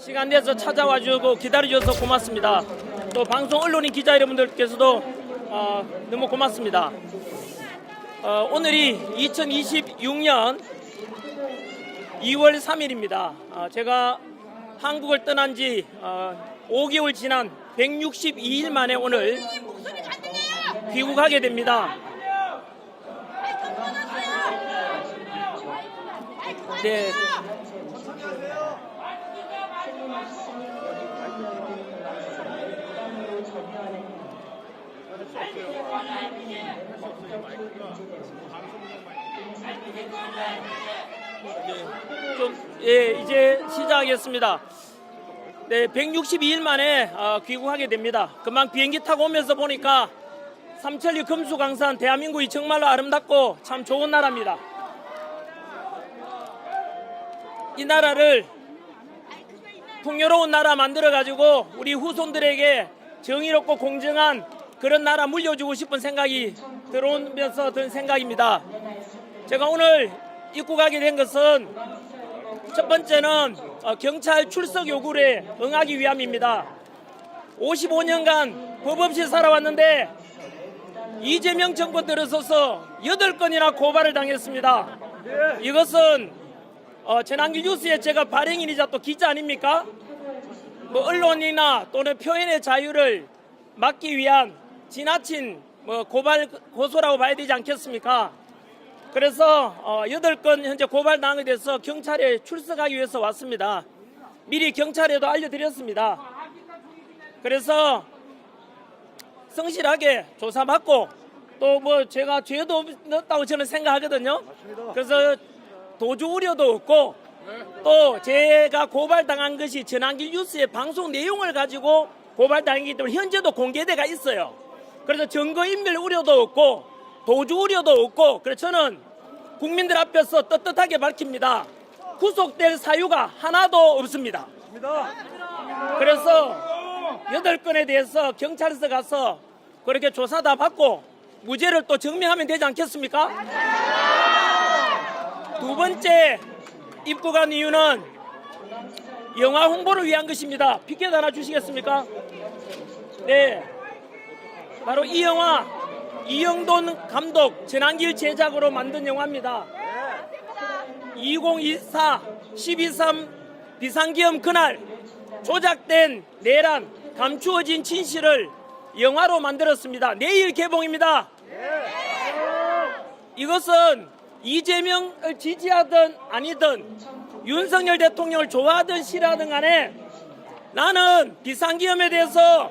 시간 내서 찾아와 주고 기다려 주셔서 고맙습니다. 또 방송 언론인 기자 여러분들께서도 너무 고맙습니다. 오늘이 2026년 2월 3일입니다. 제가 한국을 떠난 지 5개월 지난 162일 만에 오늘 귀국하게 됩니다. 네. 이제 시작하겠습니다. 네, 162일 만에 귀국하게 됩니다. 금방 비행기 타고 오면서 보니까 삼천리 금수강산 대한민국이 정말로 아름답고 참 좋은 나라입니다. 이 나라를 풍요로운 나라 만들어가지고 우리 후손들에게 정의롭고 공정한 그런 나라 물려주고 싶은 생각이 들어오면서 든 생각입니다. 제가 오늘 입국하게 된 것은 첫 번째는 경찰 출석 요구에 응하기 위함입니다. 55년간 법 없이 살아왔는데 이재명 정권 들어서서 8건이나 고발을 당했습니다. 이것은 전환기 뉴스에 제가 발행인이자 또 기자 아닙니까? 언론이나 또는 표현의 자유를 막기 위한 지나친 고소라고 봐야 되지 않겠습니까? 그래서 8건 현재 고발당하게 돼서 경찰에 출석하기 위해서 왔습니다. 미리 경찰에도 알려드렸습니다. 그래서 성실하게 조사받고 또 제가 죄도 없다고 저는 생각하거든요. 그래서 도주 우려도 없고 또 제가 고발당한 것이 전환기 뉴스의 방송 내용을 가지고 고발당하기 때문에 현재도 공개돼가 있어요. 그래서 증거인멸 우려도 없고 도주 우려도 없고 그래서 저는 국민들 앞에서 떳떳하게 밝힙니다. 구속될 사유가 하나도 없습니다. 그래서 8건에 대해서 경찰서 가서 그렇게 조사 다 받고 무죄를 또 증명하면 되지 않겠습니까? 두 번째 입국한 이유는 영화 홍보를 위한 것입니다. 피켓 하나 주시겠습니까? 네, 바로 이 영화 이영돈 감독 전환길 제작으로 만든 영화입니다. 2024 12.3 비상계엄 그날 조작된 내란 감추어진 진실을 영화로 만들었습니다. 내일 개봉입니다. 이것은 이재명을 지지하든 아니든 윤석열 대통령을 좋아하든 싫어하든 간에 나는 비상계엄에 대해서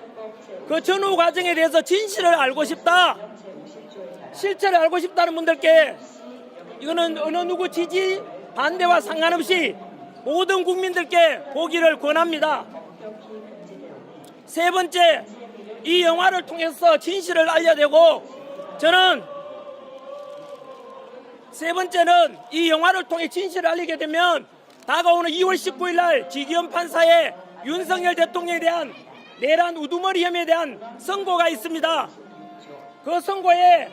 그 전후 과정에 대해서 진실을 알고 싶다. 실체를 알고 싶다는 분들께 이거는 어느 누구 지지 반대와 상관없이 모든 국민들께 보기를 권합니다. 세 번째, 이 영화를 통해서 진실을 알려내고 저는 세 번째는 이 영화를 통해 진실을 알리게 되면 다가오는 2월 19일 날 지기현 판사의 윤석열 대통령에 대한 내란 우두머리 혐의에 대한 선고가 있습니다. 그 선고에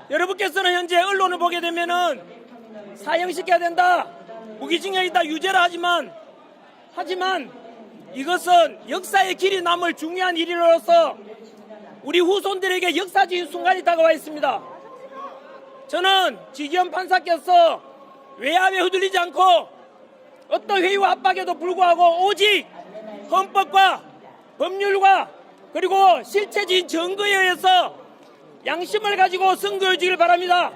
여러분께서는 현재 언론을 보게 되면은 사형시켜야 된다, 무기징역이다, 유죄라 하지만 이것은 역사의 길이 남을 중요한 일이로서 우리 후손들에게 역사적인 순간이 다가와 있습니다. 저는 지기현 판사께서 외압에 흔들리지 않고 어떤 회의와 압박에도 불구하고 오직 헌법과 법률과 그리고 실체적인 증거에 의해서 양심을 가지고 선고해 주길 바랍니다.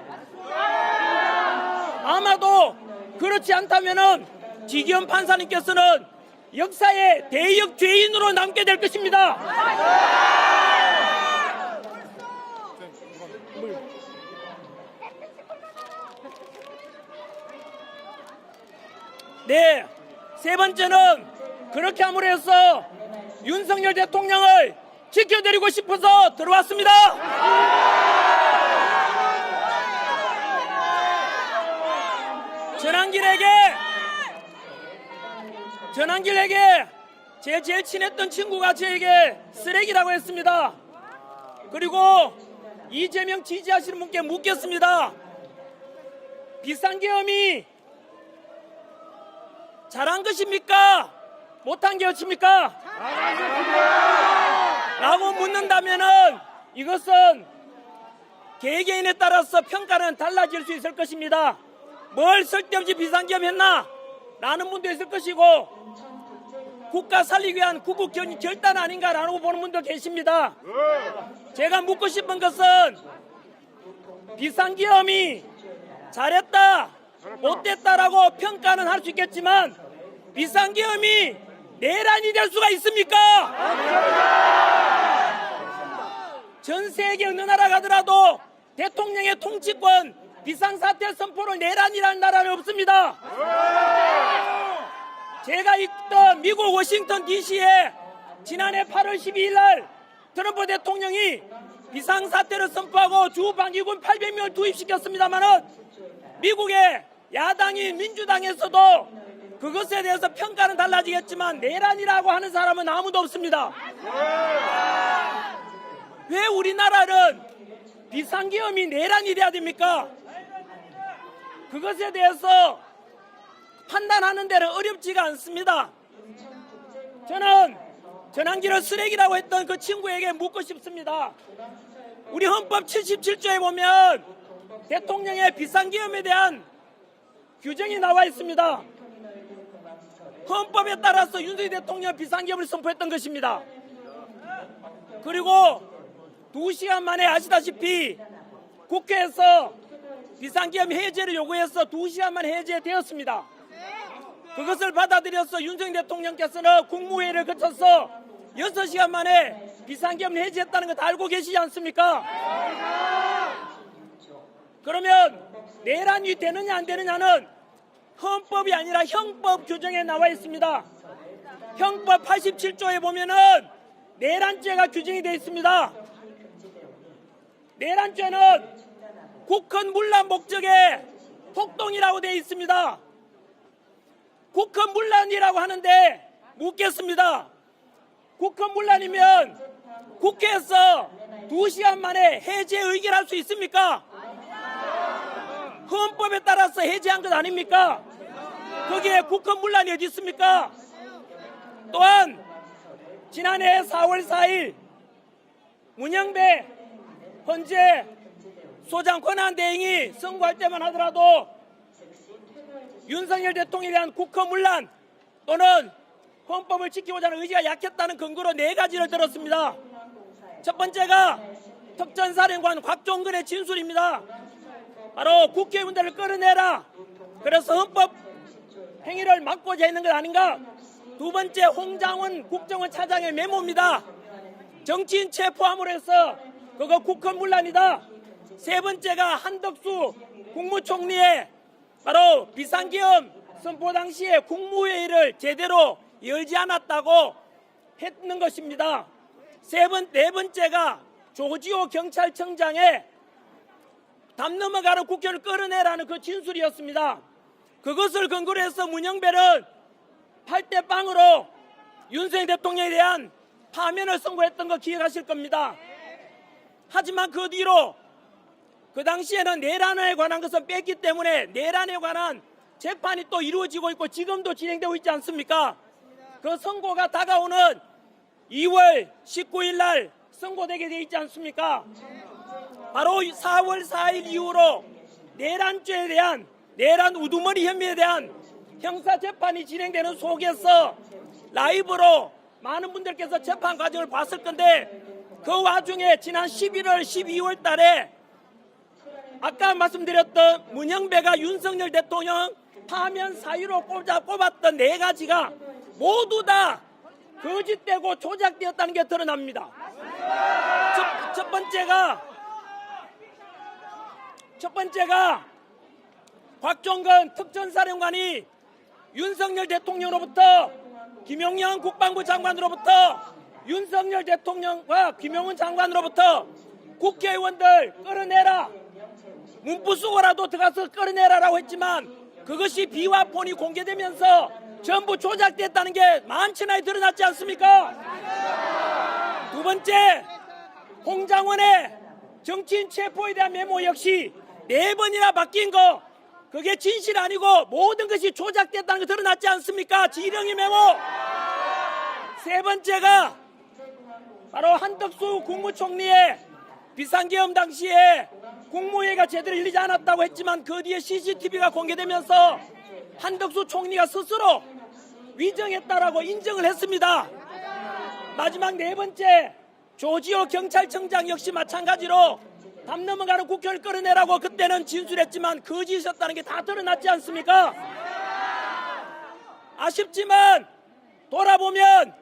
아마도 그렇지 않다면은 지기현 판사님께서는 역사의 대역 죄인으로 남게 될 것입니다. 네, 세 번째는 그렇게 함으로 해서 윤석열 대통령을 지켜드리고 싶어서 들어왔습니다. 전환길에게 제일 친했던 친구가 저에게 쓰레기라고 했습니다. 그리고 이재명 지지하시는 분께 묻겠습니다. 비상계엄이 잘한 것입니까? 못한 것입니까? 라고 묻는다면은 이것은 개개인에 따라서 평가는 달라질 수 있을 것입니다. 뭘 쓸데없이 비상겸했나? 라는 분도 있을 것이고 국가 살리기 위한 구국 결단 아닌가라고 보는 분도 계십니다. 제가 묻고 싶은 것은 비상계엄이 잘했다, 못됐다라고 평가는 할 수 있겠지만 비상계엄이 내란이 될 수가 있습니까? 전 세계 어느 나라 가더라도 대통령의 통치권 비상사태 선포를 내란이라는 나라는 없습니다. 제가 있던 미국 워싱턴 DC에 지난해 8월 12일 날 트럼프 대통령이 비상사태를 선포하고 주방위군 800명을 투입시켰습니다만은 미국의 야당인 민주당에서도 그것에 대해서 평가는 달라지겠지만 내란이라고 하는 사람은 아무도 없습니다. 왜 우리나라는 비상계엄이 내란이 돼야 됩니까? 그것에 대해서 판단하는 데는 어렵지가 않습니다. 저는 전환기를 쓰레기라고 했던 그 친구에게 묻고 싶습니다. 우리 헌법 77조에 보면 대통령의 비상계엄에 대한 규정이 나와 있습니다. 헌법에 따라서 윤석열 대통령 비상계엄을 선포했던 것입니다. 그리고 2시간 만에 아시다시피 국회에서 비상계엄 해제를 요구해서 2시간 만에 해제되었습니다. 그것을 받아들여서 윤석열 대통령께서는 국무회의를 거쳐서 6시간 만에 비상계엄을 해제했다는 거 다 알고 계시지 않습니까? 그러면 내란이 되느냐 안 되느냐는 헌법이 아니라 형법 규정에 나와 있습니다. 형법 87조에 보면은 내란죄가 규정이 되어 있습니다. 내란죄는 국헌문란 목적의 폭동이라고 되어 있습니다. 국헌문란이라고 하는데 묻겠습니다. 국헌문란이면 국회에서 2시간 만에 해제 의결할 수 있습니까? 헌법에 따라서 해제한 것 아닙니까? 거기에 국헌문란이 어디 있습니까? 또한 지난해 4월 4일 문영배 헌재 소장 권한대행이 선고할 때만 하더라도 윤석열 대통령에 대한 국헌문란 또는 헌법을 지키고자 하는 의지가 약했다는 근거로 4가지를 들었습니다. 첫 번째가 특전사령관 곽종근의 진술입니다. 바로 국회의원들을 끌어내라. 그래서 헌법 행위를 막고자 했는 것 아닌가. 두 번째 홍장원 국정원 차장의 메모입니다. 정치인 체포함으로 해서 그거 국헌문란이다. 세 번째가 한덕수 국무총리의 바로 비상계엄 선포 당시에 국무회의를 제대로 열지 않았다고 했는 것입니다. 네 번째가 조지호 경찰청장의 담 넘어가는 국회를 끌어내라는 그 진술이었습니다. 그것을 근거로 해서 문영배는 8대 0으로 윤석열 대통령에 대한 파면을 선고했던 거 기억하실 겁니다. 하지만 그 뒤로 그 당시에는 내란에 관한 것은 뺐기 때문에 내란에 관한 재판이 또 이루어지고 있고 지금도 진행되고 있지 않습니까? 그 선고가 다가오는 2월 19일 날 선고되게 되어 있지 않습니까? 바로 4월 4일 이후로 내란죄에 대한 내란 우두머리 혐의에 대한 형사재판이 진행되는 속에서 라이브로 많은 분들께서 재판 과정을 봤을 건데 그 와중에 지난 11월 12월 달에 아까 말씀드렸던 문영배가 윤석열 대통령 파면 사유로 꼽았던 4가지가 모두 다 거짓되고 조작되었다는 게 드러납니다. 첫 번째가 곽종근 특전사령관이 윤석열 대통령으로부터 김용현 국방부 장관으로부터 윤석열 대통령과 김용훈 장관으로부터 국회의원들 끌어내라, 문구 쓰고라도 들어가서 끌어내라라고 했지만 그것이 비화폰이 공개되면서 전부 조작됐다는 게 만천하에 드러났지 않습니까? 두 번째, 홍장원의 정치인 체포에 대한 메모 역시 4번이나 바뀐 거, 그게 진실 아니고 모든 것이 조작됐다는 거 드러났지 않습니까? 지령이 메모. 세 번째가 바로 한덕수 국무총리의 비상계엄 당시에 국무회의가 제대로 열리지 않았다고 했지만 그 뒤에 CCTV가 공개되면서 한덕수 총리가 스스로 위정했다라고 인정을 했습니다. 마지막 네 번째, 조지호 경찰청장 역시 마찬가지로 담 넘어가는 국회를 끌어내라고 그때는 진술했지만 거짓이었다는 게 다 드러났지 않습니까? 아쉽지만 돌아보면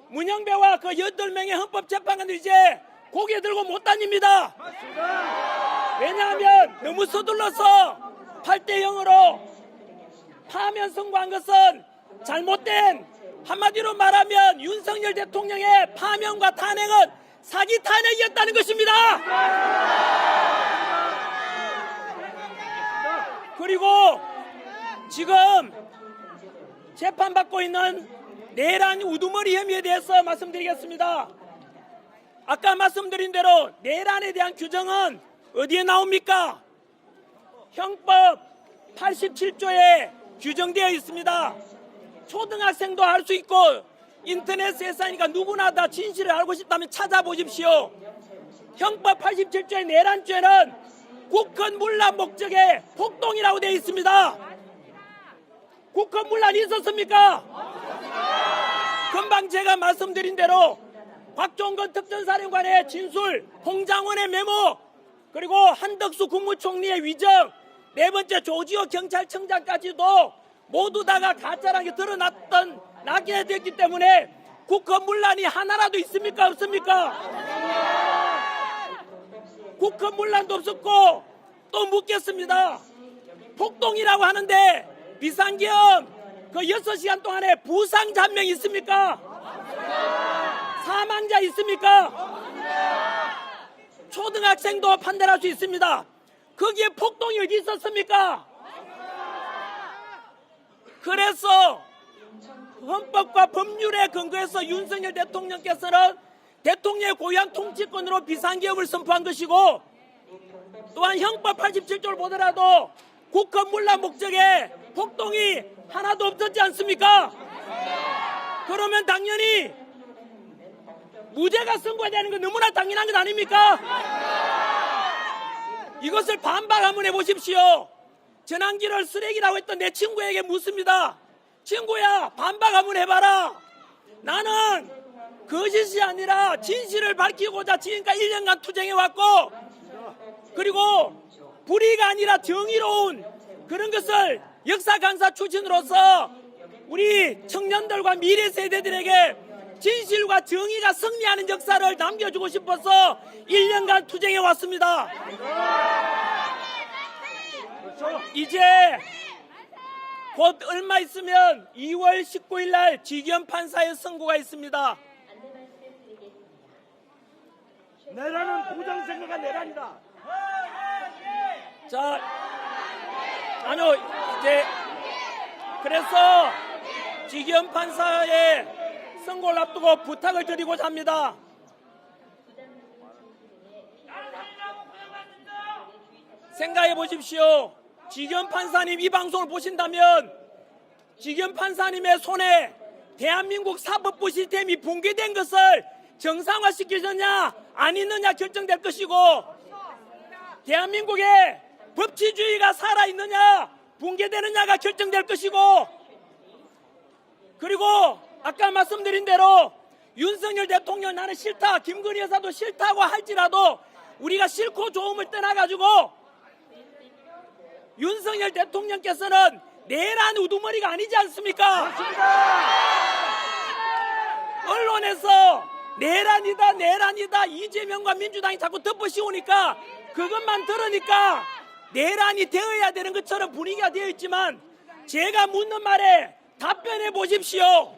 문영배와 그 8명의 헌법재판관들 이제 고개 들고 못 다닙니다. 왜냐하면 너무 서둘러서 8대0으로 파면 선고한 것은 잘못된, 한마디로 말하면 윤석열 대통령의 파면과 탄핵은 사기 탄핵이었다는 것입니다. 그리고 지금 재판받고 있는 내란 우두머리 혐의에 대해서 말씀드리겠습니다. 아까 말씀드린 대로 내란에 대한 규정은 어디에 나옵니까? 형법 87조에 규정되어 있습니다. 초등학생도 알 수 있고 인터넷에서 하니까 누구나 다 진실을 알고 싶다면 찾아보십시오. 형법 87조의 내란죄는 국헌문란 목적의 폭동이라고 되어 있습니다. 국헌문란이 있었습니까? 금방 제가 말씀드린 대로 곽종건 특전사령관의 진술, 홍장원의 메모, 그리고 한덕수 국무총리의 위정, 네 번째 조지호 경찰청장까지도 모두 다가 가짜라는 게 나게 됐기 때문에 국헌문란이 하나라도 있습니까? 없습니까? 국헌문란도 없었고 또 묻겠습니다. 폭동이라고 하는데 비상계엄 그 6시간 동안에 부상자 한 명 있습니까? 사망자 있습니까? 초등학생도 판단할 수 있습니다. 거기에 폭동이 어디 있었습니까? 그래서 헌법과 법률에 근거해서 윤석열 대통령께서는 대통령의 고유한 통치권으로 비상계엄을 선포한 것이고, 또한 형법 87조를 보더라도 국헌문란 목적의 폭동이 하나도 없었지 않습니까? 그러면 당연히 무죄가 선고되는 건 너무나 당연한 것 아닙니까? 이것을 반박 한번 해보십시오. 전환기를 쓰레기라고 했던 내 친구에게 묻습니다. 친구야, 반박 한번 해봐라. 나는 거짓이 아니라 진실을 밝히고자 지금까지 1년간 투쟁해왔고, 그리고 불의가 아니라 정의로운 그런 것을 역사 강사 출신으로서 우리 청년들과 미래 세대들에게 진실과 정의가 승리하는 역사를 남겨주고 싶어서 1년간 투쟁해왔습니다. 이제 곧 얼마 있으면 2월 19일 날 지기현 판사의 선고가 있습니다. 내란은 부정선거가 내란이다. 자, 아니요, 이제 그래서 지기현 판사의 선고를 앞두고 부탁을 드리고자 합니다. 생각해 보십시오. 지기현 판사님 이 방송을 보신다면 지기현 판사님의 손에 대한민국 사법부 시스템이 붕괴된 것을 정상화시키느냐 안 있느냐 결정될 것이고, 대한민국의 법치주의가 살아있느냐 붕괴되느냐가 결정될 것이고, 그리고 아까 말씀드린 대로 윤석열 대통령 나는 싫다, 김건희 여사도 싫다고 할지라도 우리가 싫고 좋음을 떠나가지고 윤석열 대통령께서는 내란 우두머리가 아니지 않습니까? 맞습니다. 언론에서 내란이다 이재명과 민주당이 자꾸 덮어씌우니까 그것만 들으니까 내란이 되어야 되는 것처럼 분위기가 되어 있지만, 제가 묻는 말에 답변해 보십시오.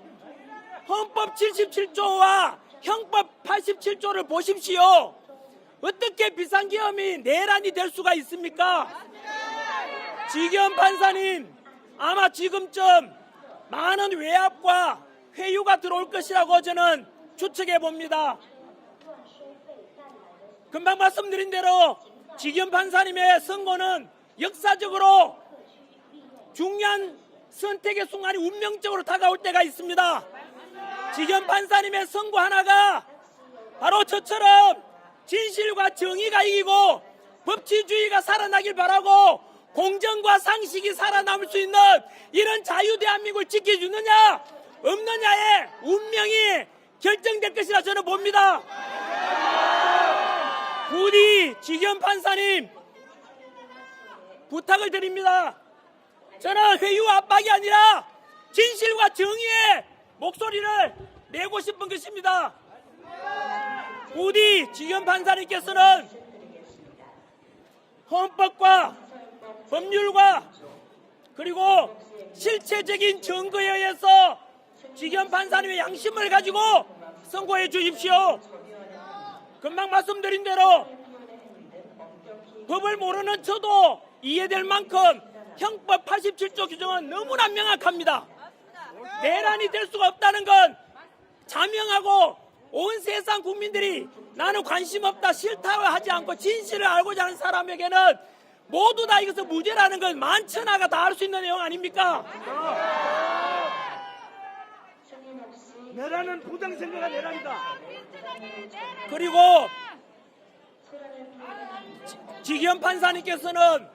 헌법 77조와 형법 87조를 보십시오. 어떻게 비상계엄이 내란이 될 수가 있습니까? 지기현 판사님, 아마 지금쯤 많은 외압과 회유가 들어올 것이라고 저는 추측해 봅니다. 금방 말씀드린 대로 지기현 판사님의 선고는 역사적으로 중요한 선택의 순간이 운명적으로 다가올 때가 있습니다. 지겸 판사님의 선고 하나가 바로 저처럼 진실과 정의가 이기고 법치주의가 살아나길 바라고 공정과 상식이 살아남을 수 있는 이런 자유대한민국을 지켜주느냐 없느냐의 운명이 결정될 것이라 저는 봅니다. 부디 지겸 판사님 부탁을 드립니다. 저는 회유와 압박이 아니라 진실과 정의의 목소리를 내고 싶은 것입니다. 부디 지겸 판사님께서는 헌법과 법률과 그리고 실체적인 증거에 의해서 지겸 판사님의 양심을 가지고 선고해 주십시오. 금방 말씀드린 대로 법을 모르는 저도 이해될 만큼 형법 87조 규정은 너무나 명확합니다. 내란이 될 수가 없다는 건 자명하고 온 세상 국민들이 나는 관심 없다 싫다고 하지 않고 진실을 알고자 하는 사람에게는 모두 다 이것을 무죄라는 건 만천하가 다 알 수 있는 내용 아닙니까? 내란은 부정선거가 내란이다. 그리고 지겸 판사님께서는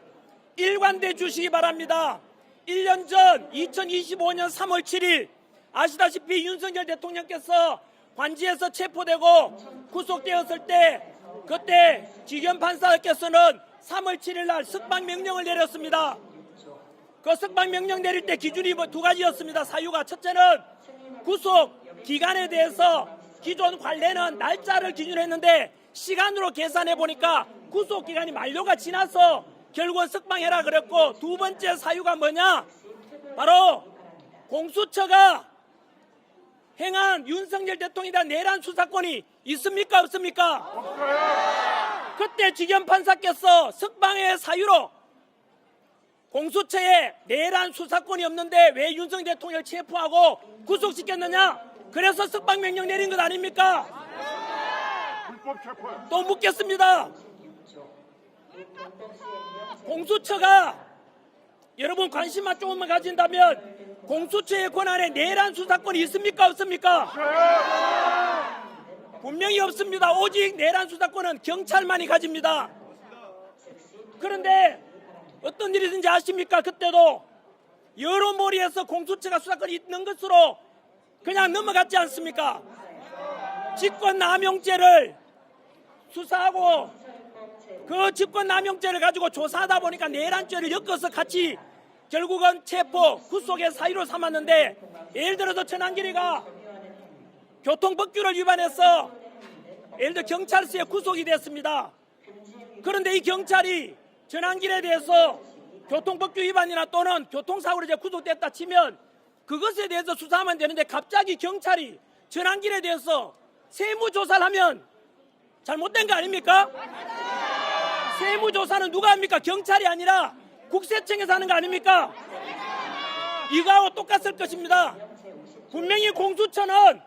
일관돼 주시기 바랍니다. 1년 전 2025년 3월 7일 아시다시피 윤석열 대통령께서 관지에서 체포되고 구속되었을 때 그때 지겸 판사께서는 3월 7일 날 석방명령을 내렸습니다. 그 석방명령 내릴 때 기준이 두 가지였습니다. 사유가 첫째는 구속 기간에 대해서 기존 관례는 날짜를 기준으로 했는데 시간으로 계산해 보니까 구속 기간이 만료가 지나서 결국은 석방해라 그랬고, 두 번째 사유가 뭐냐? 바로 공수처가 행한 윤석열 대통령에 대한 내란 수사권이 있습니까 없습니까? 그때 지겸 판사께서 석방의 사유로 공수처에 내란 수사권이 없는데 왜 윤석열 대통령을 체포하고 구속시켰느냐? 그래서 석방명령 내린 것 아닙니까? 불법 체포야. 또 묻겠습니다. 공수처가 여러분 관심만 조금만 가진다면 공수처의 권한에 내란 수사권이 있습니까 없습니까? 분명히 없습니다. 오직 내란 수사권은 경찰만이 가집니다. 그런데 어떤 일이든지 아십니까? 그때도 여론몰이에서 공수처가 수사권이 있는 것으로 그냥 넘어갔지 않습니까? 직권남용죄를 수사하고 그 직권남용죄를 가지고 조사하다 보니까 내란죄를 엮어서 같이 결국은 체포, 구속의 사유로 삼았는데, 예를 들어서 전한길이가 교통법규를 위반해서 예를 들어 경찰서에 구속이 됐습니다. 그런데 이 경찰이 전한길에 대해서 교통법규 위반이나 또는 교통사고로 이제 구속됐다 치면 그것에 대해서 수사하면 되는데, 갑자기 경찰이 전한길에 대해서 세무조사를 하면 잘못된 거 아닙니까? 세무조사는 누가 합니까? 경찰이 아니라 국세청에서 하는 거 아닙니까? 이거하고 똑같을 것입니다. 분명히 공수처는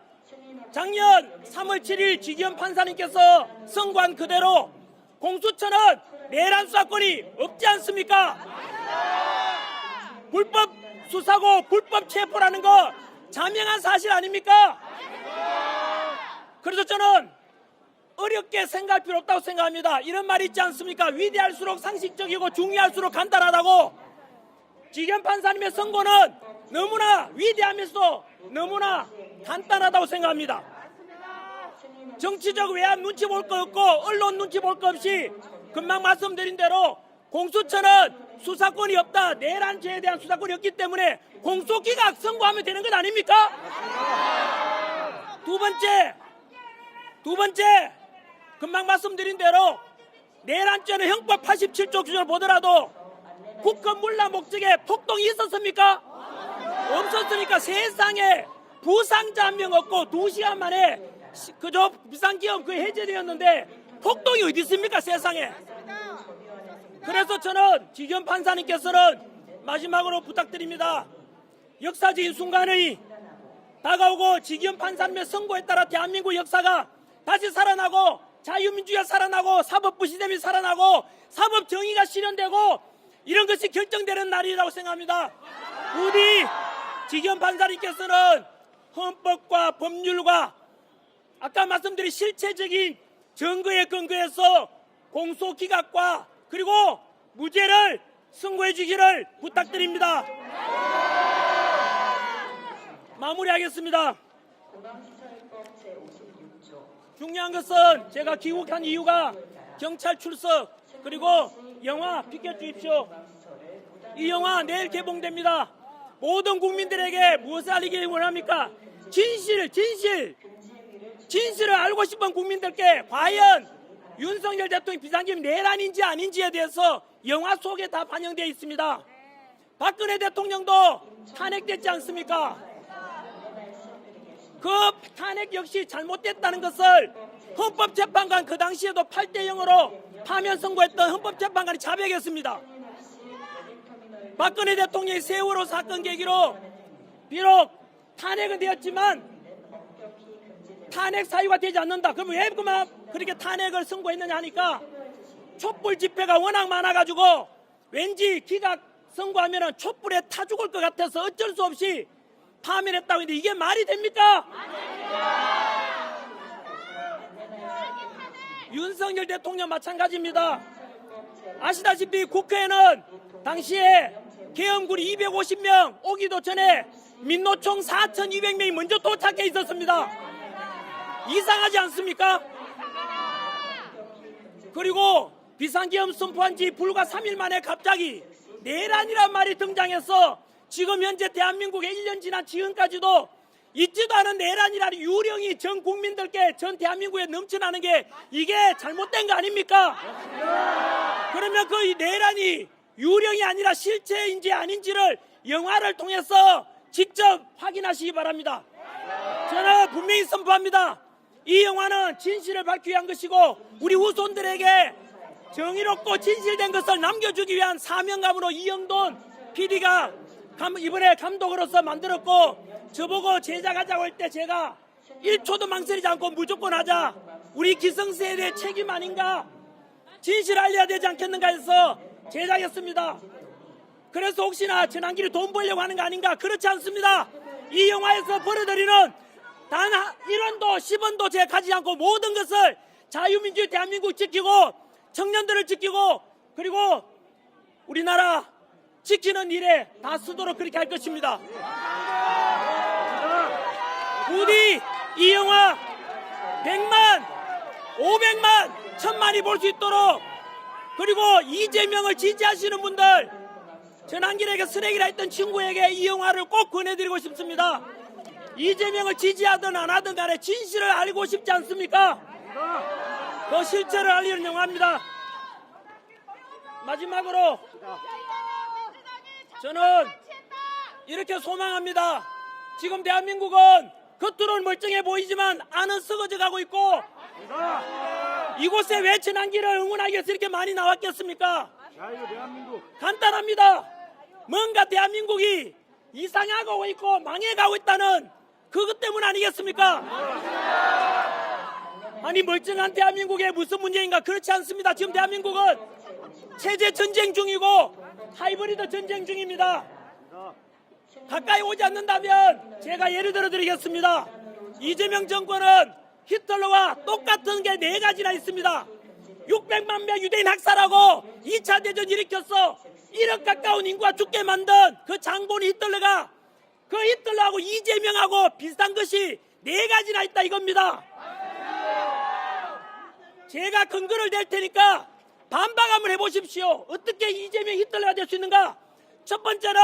작년 3월 7일 지겸 판사님께서 선고한 그대로 공수처는 내란 수사권이 없지 않습니까? 불법 수사고 불법 체포라는 거 자명한 사실 아닙니까? 그래서 저는 어렵게 생각할 필요 없다고 생각합니다. 이런 말이 있지 않습니까? 위대할수록 상식적이고 중요할수록 간단하다고. 지겸 판사님의 선고는 너무나 위대하면서 너무나 간단하다고 생각합니다. 정치적 외압 눈치 볼 거 없고 언론 눈치 볼 거 없이 금방 말씀드린 대로 공수처는 수사권이 없다, 내란죄에 대한 수사권이 없기 때문에 공소기각 선고하면 되는 것 아닙니까? 두 번째 금방 말씀드린 대로 내란죄는 형법 87조 규정을 보더라도 국헌 문란 목적에 폭동이 있었습니까? 없었으니까 세상에 부상자 한 명 없고 2시간 만에 그저 비상기업 그 해제되었는데 폭동이 어디 있습니까 세상에? 그래서 저는 지겸 판사님께서는 마지막으로 부탁드립니다. 역사적인 순간이 다가오고 지겸 판사님의 선고에 따라 대한민국 역사가 다시 살아나고 자유민주주의가 살아나고 사법부 시스템이 살아나고 사법정의가 실현되고 이런 것이 결정되는 날이라고 생각합니다. 부디 지경 판사님께서는 헌법과 법률과 아까 말씀드린 실체적인 증거에 근거해서 공소기각과 그리고 무죄를 선고해 주기를 부탁드립니다. 마무리하겠습니다. 중요한 것은 제가 귀국한 이유가 경찰 출석 그리고 영화 비켜주십시오. 이 영화 내일 개봉됩니다. 모든 국민들에게 무엇을 알리기 원합니까? 진실을 알고 싶은 국민들께 과연 윤석열 대통령 비상계엄이 내란인지 아닌지에 대해서 영화 속에 다 반영되어 있습니다. 박근혜 대통령도 탄핵됐지 않습니까? 그 탄핵 역시 잘못됐다는 것을 헌법재판관 그 당시에도 8대0으로 파면 선고했던 헌법재판관이 자백했습니다. 박근혜 대통령의 세월호 사건 계기로 비록 탄핵은 되었지만 탄핵 사유가 되지 않는다. 그럼 왜 그렇게 탄핵을 선고했느냐 하니까 촛불 집회가 워낙 많아가지고 왠지 기각 선고하면 촛불에 타 죽을 것 같아서 어쩔 수 없이 파면했다고 했는데 이게 말이 됩니까? 윤석열 대통령 마찬가지입니다. 아시다시피 국회에는 당시에 계엄군이 250명 오기도 전에 민노총 4,200명이 먼저 도착해 있었습니다. 이상하지 않습니까? 그리고 비상계엄 선포한 지 불과 3일 만에 갑자기 내란이란 말이 등장해서 지금 현재 대한민국에 1년 지난 지금까지도 있지도 않은 내란이라는 유령이 전 국민들께 전 대한민국에 넘쳐나는 게 이게 잘못된 거 아닙니까? 그러면 그 내란이 유령이 아니라 실체인지 아닌지를 영화를 통해서 직접 확인하시기 바랍니다. 저는 분명히 선포합니다. 이 영화는 진실을 밝히기 위한 것이고 우리 후손들에게 정의롭고 진실된 것을 남겨주기 위한 사명감으로 이영돈 PD가 이번에 감독으로서 만들었고 저보고 제작하자고 할 때 제가 1초도 망설이지 않고 무조건 하자. 우리 기성세대의 책임 아닌가? 진실을 알려야 되지 않겠는가 해서 제작했습니다. 그래서 혹시나 전환길이 돈 벌려고 하는 거 아닌가? 그렇지 않습니다. 이 영화에서 벌어들이는 단 1원도 10원도 제가 가지지 않고 모든 것을 자유민주주의 대한민국 지키고 청년들을 지키고 그리고 우리나라 지키는 일에 다 쓰도록 그렇게 할 것입니다. 부디 이 영화 100만, 500만, 1000만이 볼 수 있도록 그리고 이재명을 지지하시는 분들 전환길에게 쓰레기라 했던 친구에게 이 영화를 꼭 권해드리고 싶습니다. 이재명을 지지하든 안 하든 간에 진실을 알고 싶지 않습니까? 그 실체를 알리는 영화입니다. 마지막으로 저는 이렇게 소망합니다. 지금 대한민국은 겉으로는 멀쩡해 보이지만 안은 썩어져 가고 있고 이곳에 왜 전환길을 응원하기 위해서 이렇게 많이 나왔겠습니까? 간단합니다. 뭔가 대한민국이 이상하고 있고 망해가고 있다는 그것 때문 아니겠습니까? 아니 멀쩡한 대한민국에 무슨 문제인가? 그렇지 않습니다. 지금 대한민국은 체제 전쟁 중이고 하이브리드 전쟁 중입니다. 가까이 오지 않는다면 제가 예를 들어 드리겠습니다. 이재명 정권은 히틀러와 똑같은 게 4가지나 있습니다. 600만 명 유대인 학살하고 2차 대전 일으켰어 1억 가까운 인구가 죽게 만든 그 장본 히틀러가 그 히틀러하고 이재명하고 비슷한 것이 4가지나 있다 이겁니다. 제가 근거를 댈 테니까 반박 한번 해보십시오. 어떻게 이재명 히틀러가 될 수 있는가? 첫 번째는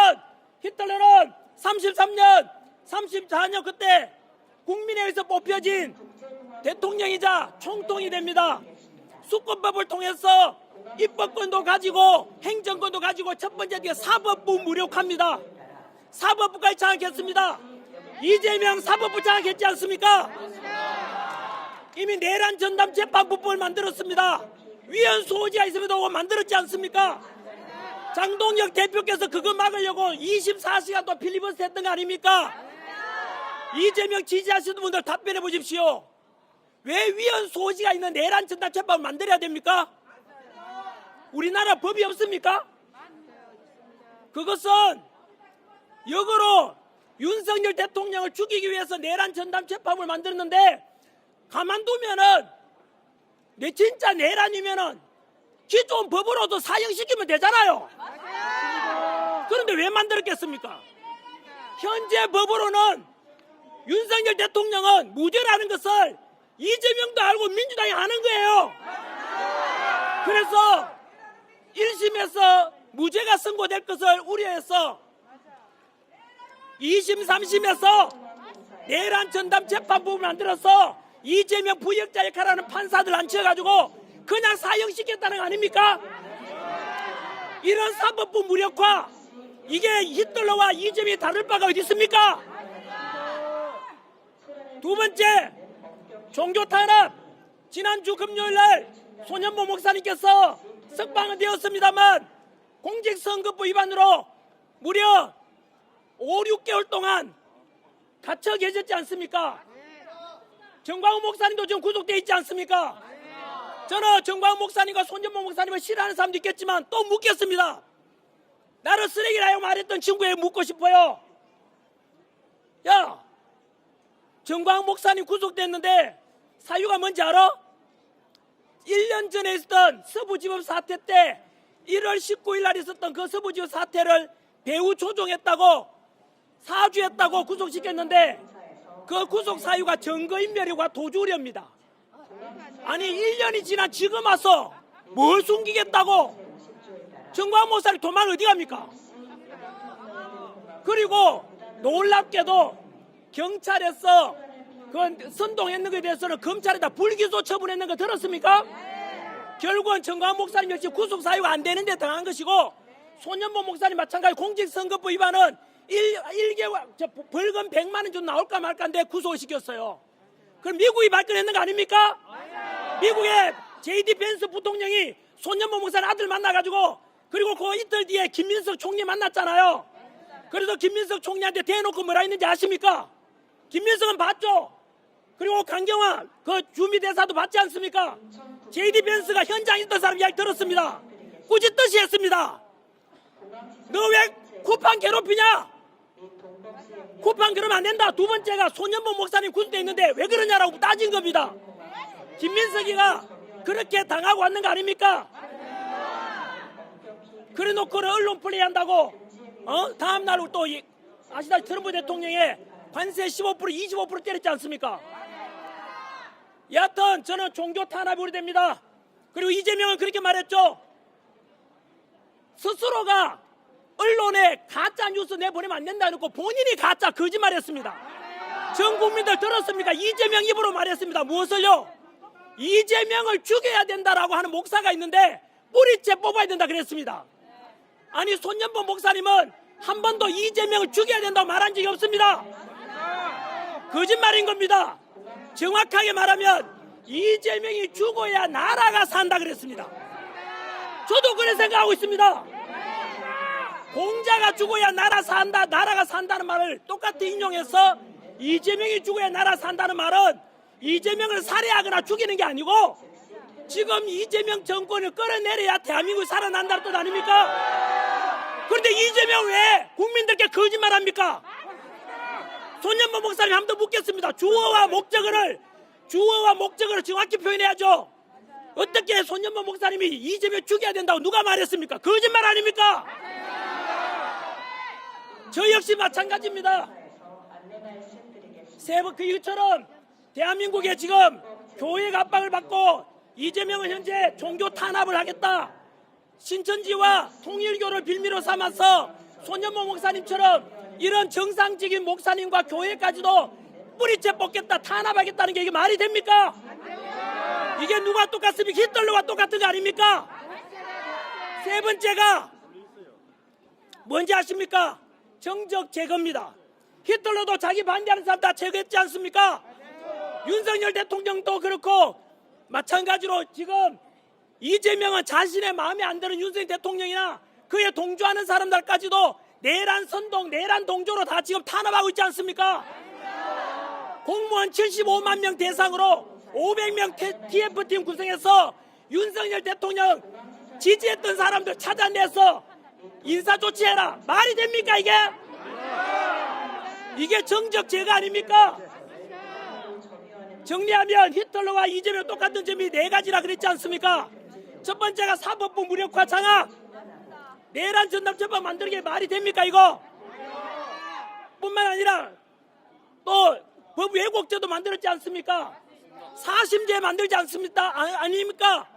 히틀러는 33년, 34년 그때 국민회의에서 뽑혀진 대통령이자 총통이 됩니다. 수권법을 통해서 입법권도 가지고 행정권도 가지고 첫 번째 사법부 무력화입니다. 사법부까지 장악했습니다. 이재명 사법부 장악했지 않습니까? 이미 내란 전담 재판부법을 만들었습니다. 위헌 소지가 있음에도 만들었지 않습니까? 장동혁 대표께서 그거 막으려고 24시간 동안 필리버스터 했던 거 아닙니까? 이재명 지지하시는 분들 답변해 보십시오. 왜 위헌 소지가 있는 내란 전담 재판을 만들어야 됩니까? 우리나라 법이 없습니까? 그것은 역으로 윤석열 대통령을 죽이기 위해서 내란 전담 재판을 만들었는데 가만두면은 내 진짜 내란이면은 기존 법으로도 사형시키면 되잖아요. 그런데 왜 만들었겠습니까? 현재 법으로는 윤석열 대통령은 무죄라는 것을 이재명도 알고 민주당이 아는 거예요. 그래서 1심에서 무죄가 선고될 것을 우려해서 2심, 3심에서 내란 전담 재판부를 만들어서 이재명 부역자 역할하는 판사들 앉혀가지고 그냥 사형시켰다는 거 아닙니까? 이런 사법부 무력화, 이게 히틀러와 이재명이 다를 바가 어디 있습니까? 두 번째, 종교 탄압. 지난주 금요일날 손현보 목사님께서 석방은 되었습니다만 공직선거법 위반으로 무려 5, 6개월 동안 갇혀 계셨지 않습니까? 정광훈 목사님도 지금 구속되어 있지 않습니까? 저는 정광훈 목사님과 손현보 목사님을 싫어하는 사람도 있겠지만 또 묻겠습니다. 나를 쓰레기라고 말했던 친구에게 묻고 싶어요. 야, 정광훈 목사님 구속됐는데 사유가 뭔지 알아? 1년 전에 있었던 서부지법 사태 때 1월 19일 날 있었던 그 서부지법 사태를 배후 조종했다고 사주했다고 구속시켰는데 그 구속 사유가 증거인멸과 도주우려입니다. 아니 1년이 지난 지금 와서 뭘 숨기겠다고? 정광훈 목사님 도망 어디 갑니까? 그리고 놀랍게도 경찰에서 그 선동했는 것에 대해서는 검찰에다 불기소 처분했는 거 들었습니까? 결국은 정광훈 목사님 역시 구속 사유가 안 되는데 당한 것이고 손현보 목사님 마찬가지 공직선거법 위반은 1개월 벌금 100만 원 좀 나올까 말까인데 구속을 시켰어요. 그럼 미국이 발견했는 거 아닙니까? 미국의 JD 벤스 부통령이 손현보 목사님 아들 만나가지고 그리고 그 이틀 뒤에 김민석 총리 만났잖아요. 그래서 김민석 총리한테 대놓고 뭐라 했는지 아십니까? 김민석은 봤죠. 그리고 강경화 그 주미대사도 봤지 않습니까? JD 벤스가 현장에 있던 사람 이야기 들었습니다. 꾸짖듯이 했습니다. 너 왜 쿠팡 괴롭히냐? 쿠팡 그러면 안 된다. 두 번째가 손현보 목사님 구속돼 있는데 왜 그러냐라고 따진 겁니다. 김민석이가 그렇게 당하고 왔는 거 아닙니까? 그래 놓고는 언론 플레이한다고 다음날 또 아시다시피 트럼프 대통령의 관세 15% 25% 때렸지 않습니까? 여하튼 저는 종교 탄압이 우려됩니다. 그리고 이재명은 그렇게 말했죠. 스스로가 언론에 가짜 뉴스 내보내면 안 된다 해놓고 본인이 가짜 거짓말했습니다. 전 국민들 들었습니까? 이재명 입으로 말했습니다. 무엇을요? 이재명을 죽여야 된다라고 하는 목사가 있는데 뿌리째 뽑아야 된다 그랬습니다. 아니 손현보 목사님은 한 번도 이재명을 죽여야 된다고 말한 적이 없습니다. 거짓말인 겁니다. 정확하게 말하면 이재명이 죽어야 나라가 산다 그랬습니다. 저도 그래 생각하고 있습니다. 공자가 죽어야 나라 산다, 나라가 산다는 말을 똑같이 인용해서 이재명이 죽어야 나라 산다는 말은 이재명을 살해하거나 죽이는 게 아니고 지금 이재명 정권을 끌어내려야 대한민국이 살아난다는 뜻 아닙니까? 그런데 이재명 왜 국민들께 거짓말합니까? 손현보 목사님 한 번 더 묻겠습니다. 주어와 목적어를 정확히 표현해야죠. 어떻게 손현보 목사님이 이재명 죽여야 된다고 누가 말했습니까? 거짓말 아닙니까? 저 역시 마찬가지입니다. 이처럼 대한민국에 지금 교회 압박을 받고 이재명은 현재 종교 탄압을 하겠다. 신천지와 통일교를 빌미로 삼아서 손현보 목사님처럼 이런 정상적인 목사님과 교회까지도 뿌리째 뽑겠다, 탄압하겠다는 게 이게 말이 됩니까? 이게 누가 똑같습니까? 히틀러와 똑같은 거 아닙니까? 세 번째가 뭔지 아십니까? 정적 제거입니다. 히틀러도 자기 반대하는 사람 다 제거했지 않습니까? 윤석열 대통령도 그렇고 마찬가지로 지금 이재명은 자신의 마음에 안 드는 윤석열 대통령이나 그에 동조하는 사람들까지도 내란 선동, 내란 동조로 다 지금 탄압하고 있지 않습니까? 공무원 75만 명 대상으로 500명 TF팀 구성해서 윤석열 대통령 지지했던 사람들 찾아내서 인사 조치해라. 말이 됩니까 이게? 이게 정적 제거 아닙니까? 정리하면 히틀러와 이재명 똑같은 점이 네 가지라 그랬지 않습니까? 첫 번째가 사법부 무력화 장악. 내란 전담 처벌 만들게 말이 됩니까 이거? 뿐만 아니라 또 법 왜곡죄도 만들었지 않습니까? 사심죄 만들지 않습니까? 아닙니까?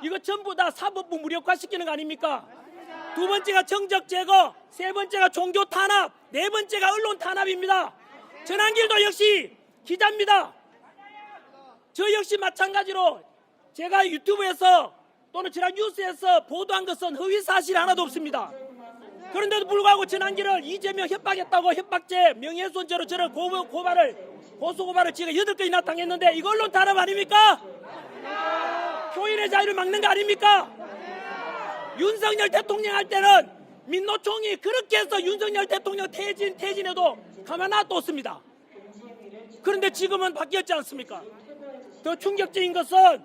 이거 전부 다 사법부 무력화 시키는 거 아닙니까? 두 번째가 정적 제거, 세 번째가 종교 탄압, 네 번째가 언론 탄압입니다. 전한길도 역시 기자입니다. 저 역시 마찬가지로 제가 유튜브에서 또는 지난 뉴스에서 보도한 것은 허위 사실 하나도 없습니다. 그런데도 불구하고 전한길을 이재명 협박했다고 협박죄, 명예훼손죄로 저를 고소고발을 지가 8건이나 당했는데 이거 언론 탄압 아닙니까? 표현의 자유를 막는 거 아닙니까? 윤석열 대통령 할 때는 민노총이 그렇게 해서 윤석열 대통령 퇴진해도 가만 놔뒀습니다. 그런데 지금은 바뀌었지 않습니까? 더 충격적인 것은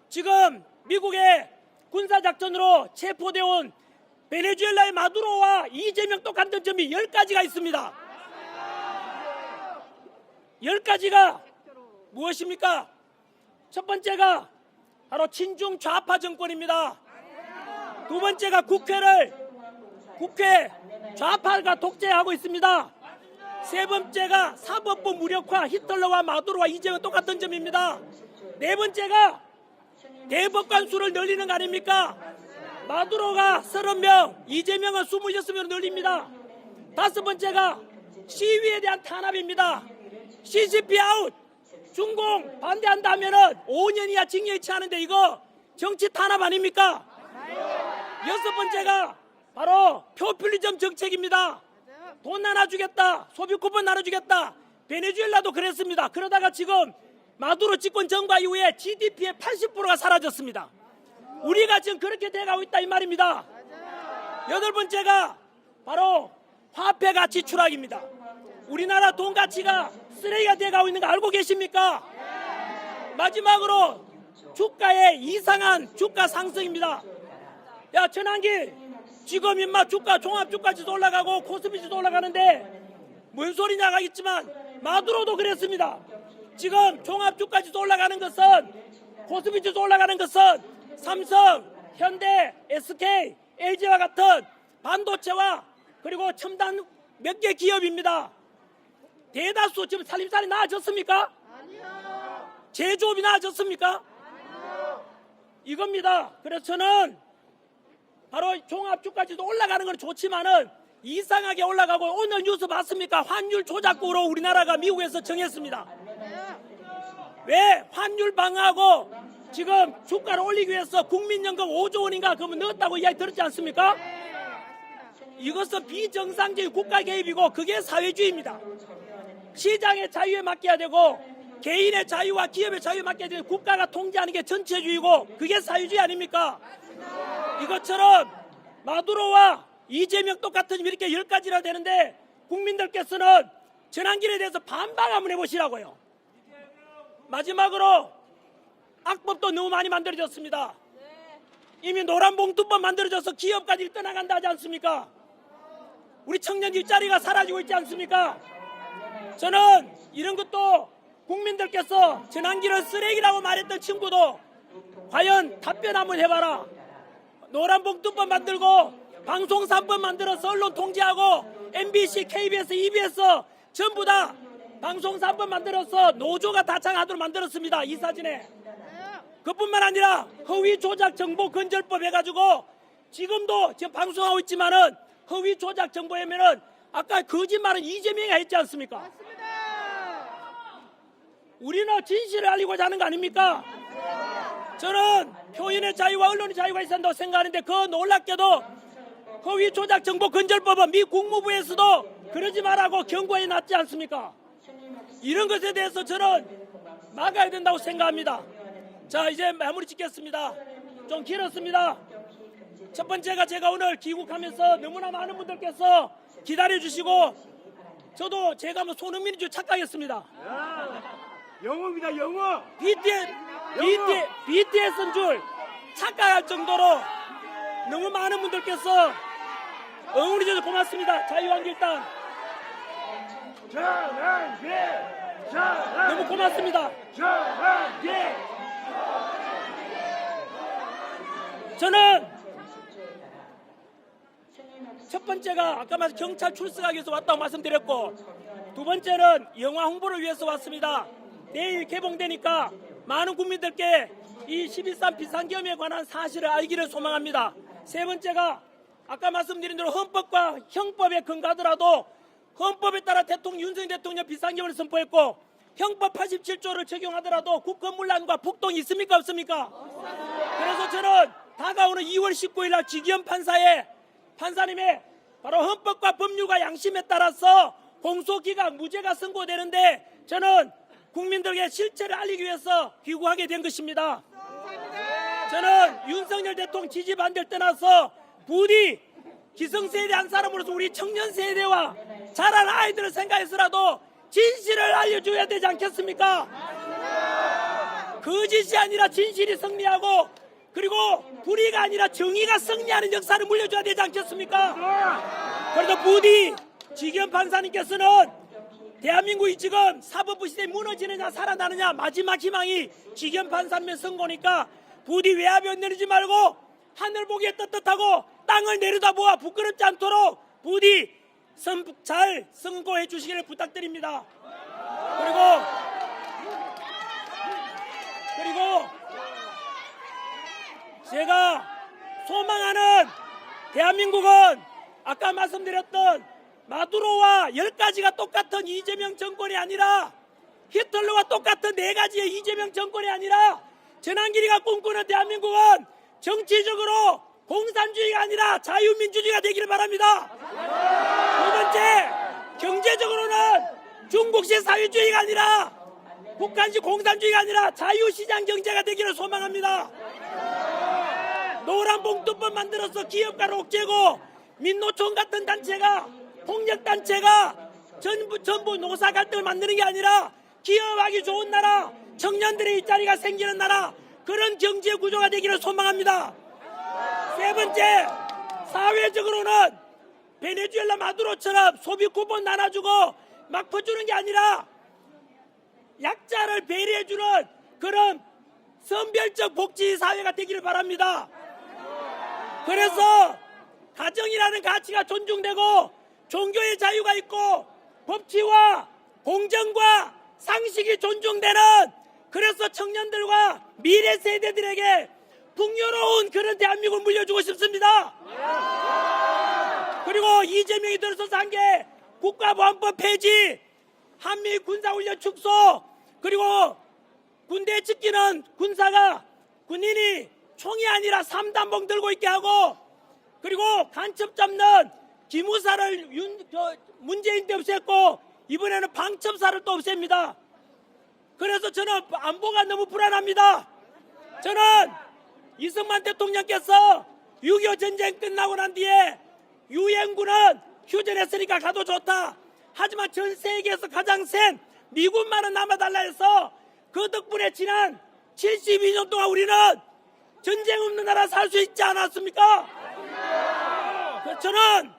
지금 미국의 군사작전으로 체포되어 온 베네수엘라의 마두로와 이재명 똑같은 점이 10가지가 있습니다. 10가지가 무엇입니까? 첫 번째가 바로 친중 좌파 정권입니다. 두 번째가 국회 좌파가 독재하고 있습니다. 세 번째가 사법부 무력화, 히틀러와 마두로와 이재명 똑같은 점입니다. 네 번째가 대법관 수를 늘리는 거 아닙니까? 마두로가 30명, 이재명은 26명으로 늘립니다. 다섯 번째가 시위에 대한 탄압입니다. CCP 아웃, 준공 반대한다면은 5년 이하 징역에 처하는데 이거 정치 탄압 아닙니까? 여섯 번째가 바로 포퓰리즘 정책입니다. 돈 나눠주겠다, 소비 쿠폰 나눠주겠다. 베네수엘라도 그랬습니다. 그러다가 지금 마두로 집권 정과 이후에 GDP의 80%가 사라졌습니다. 우리가 지금 그렇게 돼가고 있다 이 말입니다. 여덟 번째가 바로 화폐 가치 추락입니다. 우리나라 돈 가치가 쓰레기가 돼가고 있는 거 알고 계십니까? 마지막으로 주가의 이상한 주가 상승입니다. 야 전환길, 지금 인마 주가 종합주가지도 올라가고 코스피지도 올라가는데 뭔 소리냐 하겠지만 마두로도 그랬습니다. 지금 종합주가지도 올라가는 것은, 코스피지도 올라가는 것은 삼성, 현대, SK, LG와 같은 반도체와 그리고 첨단 몇 개 기업입니다. 대다수 지금 살림살이 나아졌습니까? 아니요. 제조업이 나아졌습니까? 아니요. 이겁니다. 그래서 저는 바로 종합주가지도 올라가는 건 좋지만은 이상하게 올라가고, 오늘 뉴스 봤습니까? 환율 조작국으로 우리나라가 미국에서 정했습니다. 왜 환율 방어하고 지금 주가를 올리기 위해서 국민연금 5조 원인가 그러면 넣었다고 이야기 들었지 않습니까? 이것은 비정상적인 국가 개입이고 그게 사회주의입니다. 시장의 자유에 맡겨야 되고 개인의 자유와 기업의 자유에 맡겨야 되고 국가가 통제하는 게 전체주의고 그게 사회주의 아닙니까? 이것처럼 마두로와 이재명 똑같은 이렇게 10가지나 되는데 국민들께서는 전환길에 대해서 반박 한번 해보시라고요. 마지막으로 악법도 너무 많이 만들어졌습니다. 이미 노란봉투법 만들어져서 기업까지 떠나간다 하지 않습니까? 우리 청년 일자리가 사라지고 있지 않습니까? 저는 이런 것도 국민들께서 전환길을 쓰레기라고 말했던 친구도 과연 답변 한번 해봐라. 노란봉투법 만들고 방송 3법 만들어서 언론 통제하고 MBC, KBS, EBS 전부 다 방송 3법 만들어서 노조가 다창하도록 만들었습니다. 이 사진에. 그뿐만 아니라 허위 조작 정보 건절법 해가지고 지금도 지금 방송하고 있지만은 허위 조작 정보에면은 아까 거짓말은 이재명이 했지 않습니까? 맞습니다. 우리는 진실을 알리고자 하는 거 아닙니까? 저는 표현의 자유와 언론의 자유가 있어야 한다고 생각하는데 그 놀랍게도 허위 조작 정보 건절법은 미 국무부에서도 그러지 말라고 경고해 놨지 않습니까? 이런 것에 대해서 저는 막아야 된다고 생각합니다. 자, 이제 마무리 짓겠습니다. 좀 길었습니다. 첫 번째가 제가 오늘 귀국하면서 너무나 많은 분들께서 기다려주시고 저도 제가 뭐 손흥민인 줄 착각했습니다. 영어입니다, 영어. BTS인 줄 착각할 정도로 너무 많은 분들께서 응원해 주셔서 고맙습니다. 자유한국당 너무 고맙습니다. 저는 첫 번째가 아까 말씀 경찰 출석하기 위해서 왔다고 말씀드렸고, 두 번째는 영화 홍보를 위해서 왔습니다. 내일 개봉되니까 많은 국민들께 이 12.3 비상계엄에 관한 사실을 알기를 소망합니다. 세 번째가 아까 말씀드린 대로 헌법과 형법에 근거하더라도 헌법에 따라 윤석열 대통령 비상계엄을 선포했고, 형법 87조를 적용하더라도 국권문란과 폭동이 있습니까 없습니까? 그래서 저는 다가오는 2월 19일 날 지기현 판사님의 바로 헌법과 법률과 양심에 따라서 공소기각 무죄가 선고되는데, 저는 국민들에게 실체를 알리기 위해서 귀국하게 된 것입니다. 저는 윤석열 대통령 지지 반대를 떠나서 부디 기성세대 한 사람으로서 우리 청년 세대와 자라는 아이들을 생각해서라도 진실을 알려줘야 되지 않겠습니까? 거짓이 아니라 진실이 승리하고, 그리고 불의가 아니라 정의가 승리하는 역사를 물려줘야 되지 않겠습니까? 그래서 부디 지기현 판사님께서는 대한민국이 지금 사법부 시대에 무너지느냐 살아나느냐 마지막 희망이 지기현 판사님의 선고니까 부디 외압이 엇내리지 말고 하늘 보기에 떳떳하고 땅을 내려다보아 부끄럽지 않도록 부디 잘 선고해 주시기를 부탁드립니다. 그리고 제가 소망하는 대한민국은 아까 말씀드렸던 마두로와 10가지가 똑같은 이재명 정권이 아니라 히틀러와 똑같은 4가지의 이재명 정권이 아니라 전환길이가 꿈꾸는 대한민국은 정치적으로 공산주의가 아니라 자유민주주의가 되기를 바랍니다. 두 번째, 경제적으로는 중국식 사회주의가 아니라 북한식 공산주의가 아니라 자유시장 경제가 되기를 소망합니다. 노란봉투법 만들어서 기업가를 옥죄고 민노총 같은 단체가 폭력단체가 전부 노사 갈등을 만드는 게 아니라 기업하기 좋은 나라, 청년들의 일자리가 생기는 나라, 그런 경제 구조가 되기를 소망합니다. 세 번째, 사회적으로는 베네수엘라 마두로처럼 소비 쿠폰 나눠주고 막 퍼주는 게 아니라 약자를 배려해주는 그런 선별적 복지 사회가 되기를 바랍니다. 그래서 가정이라는 가치가 존중되고 종교의 자유가 있고 법치와 공정과 상식이 존중되는, 그래서 청년들과 미래 세대들에게 풍요로운 그런 대한민국을 물려주고 싶습니다. 그리고 이재명이 들어서서 한 게 국가보안법 폐지, 한미 군사훈련 축소, 그리고 군대에 찍히는 군인이 총이 아니라 3단봉 들고 있게 하고, 그리고 간첩 잡는 기무사를 문재인 때 없앴고 이번에는 방첩사를 또 없앱니다. 그래서 저는 안보가 너무 불안합니다. 저는 이승만 대통령께서 6.25 전쟁 끝나고 난 뒤에 유엔군은 휴전했으니까 가도 좋다. 하지만 전 세계에서 가장 센 미군만은 남아달라 해서 그 덕분에 지난 72년 동안 우리는 전쟁 없는 나라 살 수 있지 않았습니까? 저는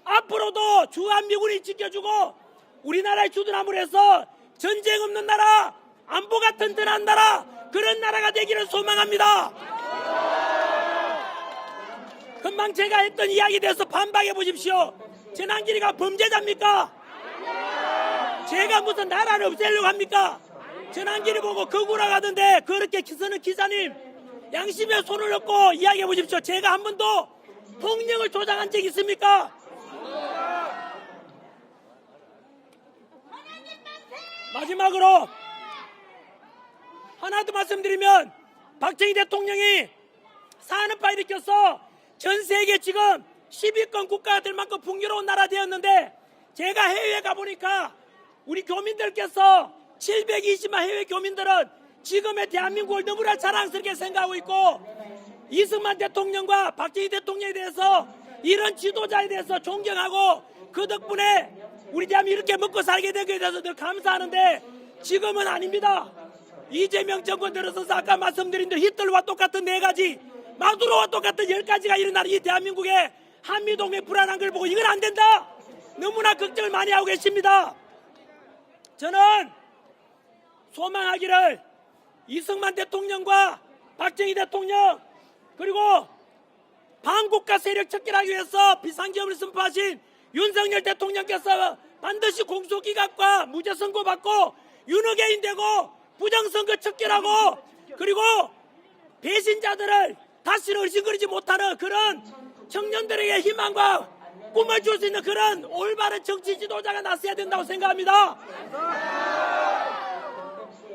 앞으로도 주한미군이 지켜주고 우리나라의 주둔함을 해서 전쟁 없는 나라, 안보가 튼튼한 나라, 그런 나라가 되기를 소망합니다. 금방 제가 했던 이야기에 대해서 반박해 보십시오. 전환길이가 범죄자입니까? 제가 무슨 나라를 없애려고 합니까? 전환길이 보고 거구라 가던데 그렇게 쓰는 기자님, 양심에 손을 얹고 이야기해 보십시오. 제가 한 번도 폭력을 조장한 적 있습니까? 마지막으로 하나 더 말씀드리면, 박정희 대통령이 산업화 일으켜서 전 세계 지금 10위권 국가가 될 만큼 풍요로운 나라 되었는데, 제가 해외에 가보니까 우리 교민들께서 720만 해외 교민들은 지금의 대한민국을 너무나 자랑스럽게 생각하고 있고, 이승만 대통령과 박정희 대통령에 대해서 이런 지도자에 대해서 존경하고 그 덕분에 우리 대한민국이 이렇게 먹고 살게 된 것에 대해서 늘 감사하는데, 지금은 아닙니다. 이재명 정권 들어서서 아까 말씀드린 대로 히틀러와 똑같은 4가지, 마두로와 똑같은 10가지가 일어나는 이 대한민국에 한미동맹 불안한 걸 보고 이건 안 된다. 너무나 걱정을 많이 하고 계십니다. 저는 소망하기를 이승만 대통령과 박정희 대통령 그리고 반국가 세력 척결하기 위해서 비상계엄을 선포하신 윤석열 대통령께서 반드시 공소기각과 무죄 선고받고 윤핵인 되고 부정선거 척결하고 그리고 배신자들을 다시는 의심거리지 못하는 그런 청년들에게 희망과 꿈을 줄 수 있는 그런 올바른 정치 지도자가 나서야 된다고 생각합니다.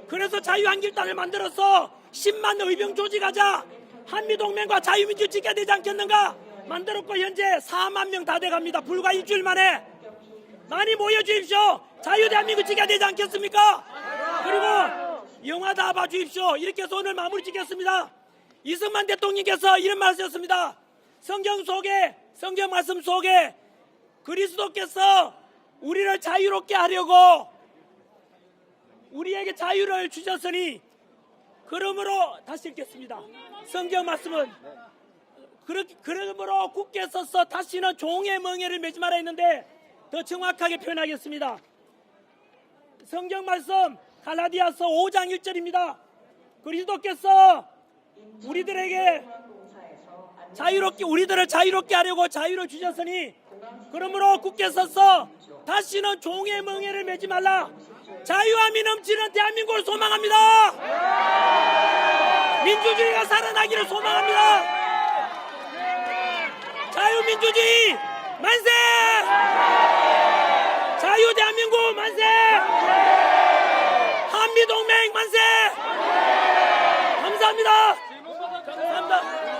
그래서 자유한국당을 만들어서 10만 의병 조직하자 한미동맹과 자유민주 지켜야 되지 않겠는가 만들었고 현재 4만 명 다 돼갑니다. 불과 일주일 만에 많이 모여주십시오. 자유대한민국 지켜야 되지 않겠습니까? 그리고 영화 다 봐주십시오. 이렇게 해서 오늘 마무리 짓겠습니다. 이승만 대통령께서 이런 말씀하셨습니다. 성경 말씀 속에 그리스도께서 우리를 자유롭게 하려고 우리에게 자유를 주셨으니 그러므로 다시 읽겠습니다. 성경 말씀은 그러므로 굳게 서서 다시는 종의 멍에를 매지 말아 했는데 더 정확하게 표현하겠습니다. 성경 말씀 갈라디아서 5장 1절입니다. 그리스도께서 우리들을 자유롭게 하려고 자유를 주셨으니 그러므로 굳게 서서 다시는 종의 멍에를 매지 말라. 자유함이 넘치는 대한민국을 소망합니다. 민주주의가 살아나기를 소망합니다. 자유민주주의 만세! 자유대한민국 만세! 한미동맹 만세! 감사합니다. 감사합니다.